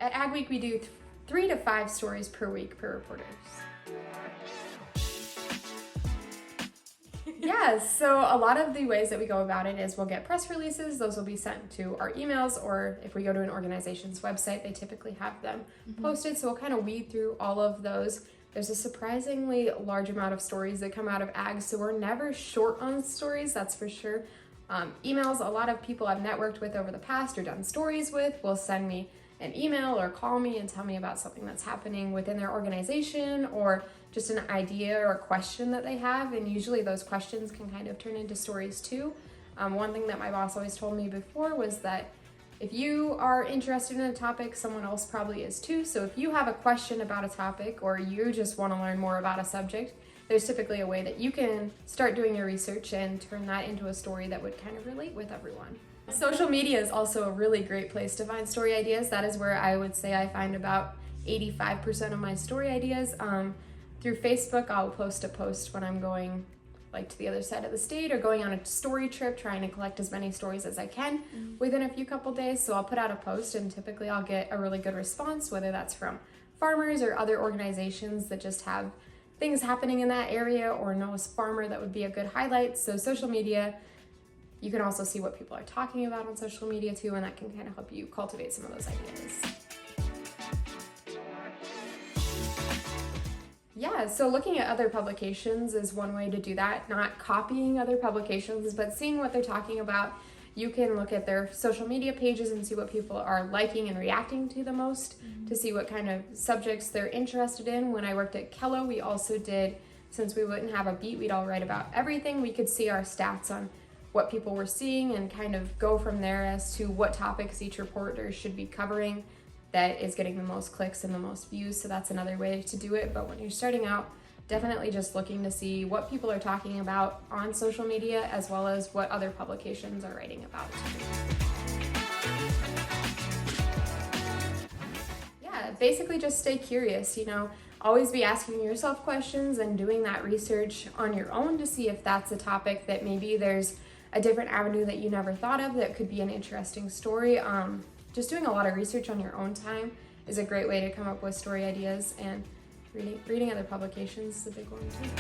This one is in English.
At Agweek, we do 3 to 5 stories per week per reporter. Yeah, so a lot of the ways that we go about it is we'll get press releases. Those will be sent to our emails, or if we go to an organization's website, they typically have them posted. So we'll kind of weed through all of those. There's a surprisingly large amount of stories that come out of ag, so we're never short on stories, that's for sure. Emails, a lot of people I've networked with over the past or done stories with will send me an email or call me and tell me about something that's happening within their organization, or just an idea or a question that they have, and usually those questions can kind of turn into stories too. One thing that my boss always told me before was that if you are interested in a topic, someone else probably is too. So if you have a question about a topic, or you just want to learn more about a subject, there's typically a way that you can start doing your research and turn that into a story that would kind of relate with everyone. Social media is also a really great place to find story ideas. That is where I would say I find about 85% of my story ideas. Through Facebook, I'll post a post when I'm going like to the other side of the state or going on a story trip, trying to collect as many stories as I can within a few couple days. So I'll put out a post, and typically I'll get a really good response, whether that's from farmers or other organizations that just have things happening in that area, or know a farmer that would be a good highlight. So social media, you can also see what people are talking about on social media too, and that can kind of help you cultivate some of those ideas. Yeah, so looking at other publications is one way to do that. Not copying other publications, but seeing what they're talking about. You can look at their social media pages and see what people are liking and reacting to the most, to see what kind of subjects they're interested in. When I worked at Kello, we also did, since we wouldn't have a beat, we'd all write about everything. We could see our stats on what people were seeing and kind of go from there as to what topics each reporter should be covering that is getting the most clicks and the most views. So that's another way to do it. But when you're starting out, definitely just looking to see what people are talking about on social media, as well as what other publications are writing about. Yeah, basically just stay curious, always be asking yourself questions and doing that research on your own to see if that's a topic that maybe there's a different avenue that you never thought of that could be an interesting story. Just doing a lot of research on your own time is a great way to come up with story ideas, and reading other publications is a big one too.